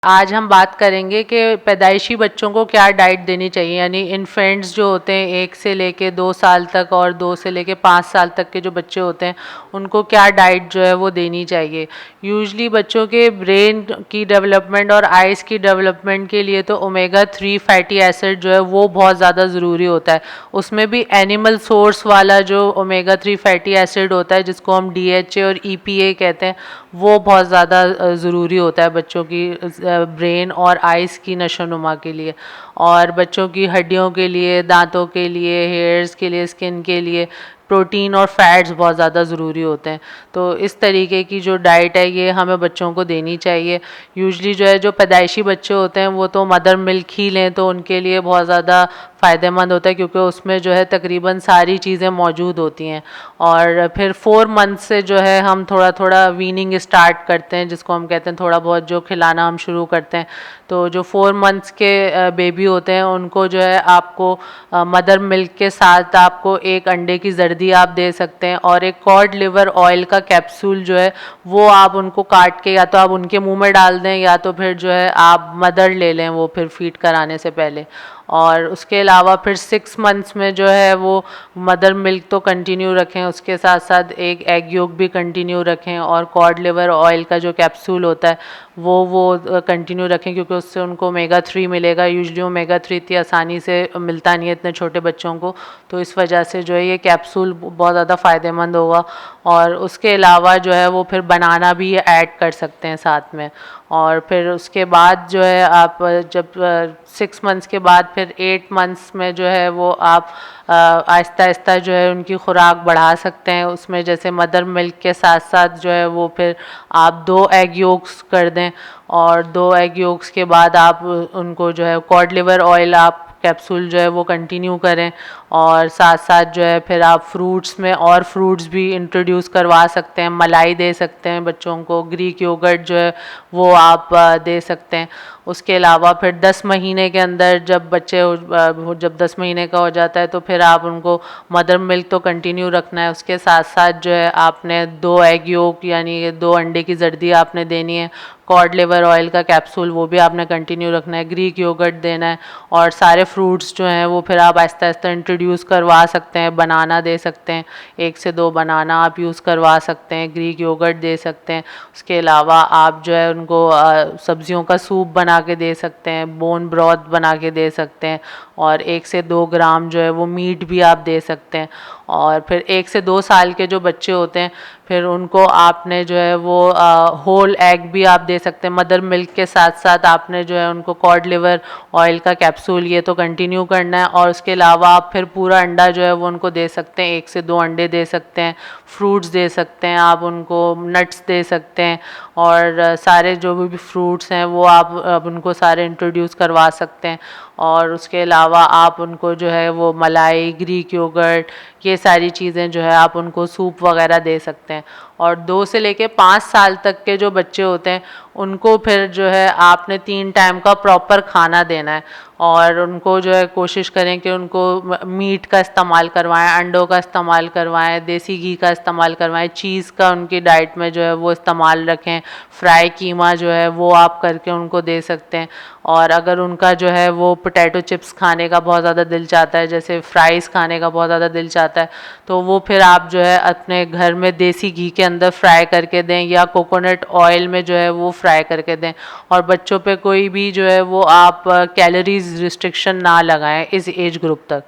आज हम बात करेंगे कि पैदाइशी बच्चों को क्या डाइट देनी चाहिए, यानी इन्फेंट्स जो होते हैं 1 से लेके 2 साल तक और 2 से लेके 5 साल तक के जो बच्चे होते हैं उनको क्या डाइट जो है वो देनी चाहिए। यूजुअली बच्चों के ब्रेन की डेवलपमेंट और आइज़ की डेवलपमेंट के लिए तो ओमेगा 3 फैटी एसिड जो है वो बहुत ज़्यादा ज़रूरी होता है। उसमें भी एनिमल सोर्स वाला जो ओमेगा 3 फैटी एसिड होता है जिसको हम DHA और EPA कहते हैं, वो बहुत ज़्यादा ज़रूरी होता है बच्चों की ब्रेन और आइज़ की नशोनुमा के लिए, और बच्चों की हड्डियों के लिए, दांतों के लिए, हेयर्स के लिए, स्किन के लिए प्रोटीन और फैट्स बहुत ज़्यादा ज़रूरी होते हैं। तो इस तरीके की जो डाइट है ये हमें बच्चों को देनी चाहिए। यूजुअली जो है जो पैदाइशी बच्चे होते हैं वो तो मदर मिल्क ही लें तो उनके लिए बहुत ज़्यादा फ़ायदेमंद होता है, क्योंकि उसमें जो है तकरीबन सारी चीज़ें मौजूद होती हैं। और फिर 4 मंथ से जो है हम थोड़ा थोड़ा वीनिंग स्टार्ट करते हैं, जिसको हम कहते हैं थोड़ा बहुत जो खिलाना हम शुरू करते हैं। तो जो 4 मंथ्स के बेबी होते हैं उनको जो है आपको मदर मिल्क के साथ आपको एक अंडे की जर्दी आप दे सकते हैं, और एक कॉड लिवर ऑयल का कैप्सूल जो है वो आप उनको काट के या तो आप उनके मुंह में डाल दें या तो फिर जो है आप मदर ले लें वो फिर फीड कराने से पहले। और उसके अलावा फिर 6 मंथ्स में जो है वो मदर मिल्क तो कंटिन्यू रखें, उसके साथ साथ एक एग योक भी कंटिन्यू रखें, और कॉड लिवर ऑयल का जो कैप्सूल होता है वो कंटिन्यू रखें, क्योंकि उससे उनको ओमेगा 3 मिलेगा। यूजुअली ओमेगा 3 इतनी आसानी से मिलता नहीं है इतने छोटे बच्चों को, तो इस वजह से जो है ये कैप्सूल बहुत ज़्यादा फ़ायदेमंद होगा। और उसके अलावा जो है वो फिर बनाना भी ऐड कर सकते हैं साथ में। और फिर उसके बाद जो है आप जब 6 मंथ्स के बाद फिर 8 मंथ्स में जो है वो आप आहिस्ता आहिस्ता जो है उनकी खुराक बढ़ा सकते हैं। उसमें जैसे मदर मिल्क के साथ साथ जो है वो फिर आप 2 एग योक्स कर दें, और 2 एग योक्स के बाद आप उनको जो है कॉड लिवर ऑयल आप कैप्सूल जो है वो कंटिन्यू करें। और साथ साथ जो है फिर आप फ्रूट्स में और फ्रूट्स भी इंट्रोड्यूस करवा सकते हैं, मलाई दे सकते हैं बच्चों को, ग्रीक योगर्ट जो है वो आप दे सकते हैं। उसके अलावा फिर 10 महीने के अंदर जब बच्चे जब 10 महीने का हो जाता है तो फिर आप उनको मदर मिल्क तो कंटिन्यू रखना है, उसके साथ साथ जो है आपने 2 एग योक यानी 2 अंडे की जर्दी आपने देनी है, कॉड लिवर ऑयल का कैप्सूल वो भी आपने कंटिन्यू रखना है, ग्रीक योगर्ट देना है, और सारे फ्रूट्स जो हैं वो फिर आप आहिस्ता आहिस्ता इंट्रोड्यूस करवा सकते हैं। बनाना दे सकते हैं, 1 से 2 बनाना आप यूज़ करवा सकते हैं, ग्रीक योगर्ट दे सकते हैं। उसके अलावा आप जो है उनको सब्जियों का सूप बना के दे सकते हैं, बोन ब्रॉथ बना के दे सकते हैं, और 1 से 2 ग्राम जो है वो मीट भी आप दे सकते हैं। और फिर 1 से 2 साल के जो बच्चे होते हैं फिर उनको आपने जो है वो होल एग भी आप दे सकते हैं मदर मिल्क के साथ साथ। आपने जो है उनको कॉड लिवर ऑयल का कैप्सूल ये तो कंटिन्यू करना है, और उसके अलावा आप फिर पूरा अंडा जो है वो उनको दे सकते हैं, 1 से 2 अंडे दे सकते हैं, फ्रूट्स दे सकते हैं, आप उनको नट्स दे सकते हैं, और सारे जो भी फ्रूट्स हैं वो आप उनको सारे इंट्रोड्यूस करवा सकते हैं। और उसके अलावा आप उनको जो है वो मलाई, ग्रीक योगर्ट, ये सारी चीज़ें जो है आप उनको सूप वगैरह दे सकते हैं। और 2 से लेके 5 साल तक के जो बच्चे होते हैं उनको फिर जो है आपने 3 टाइम का प्रॉपर खाना देना है, और उनको जो है कोशिश करें कि उनको मीट का इस्तेमाल करवाएं, अंडों का इस्तेमाल करवाएं, देसी घी का इस्तेमाल करवाएं, चीज़ का उनकी डाइट में जो है वो इस्तेमाल रखें, फ्राई कीमा जो है वो आप करके उनको दे सकते हैं। और अगर उनका जो है वो पोटैटो चिप्स खाने का बहुत ज़्यादा दिल चाहता है, जैसे फ्राइज़ खाने का बहुत ज़्यादा दिल चाहता है, तो वो फिर आप जो है अपने घर में देसी घी के अंदर फ्राई करके दें, या कोकोनट ऑयल में जो है वो फ्राई करके दें। और बच्चों पे कोई भी जो है वो आप कैलोरीज रिस्ट्रिक्शन ना लगाएं इस एज ग्रुप तक।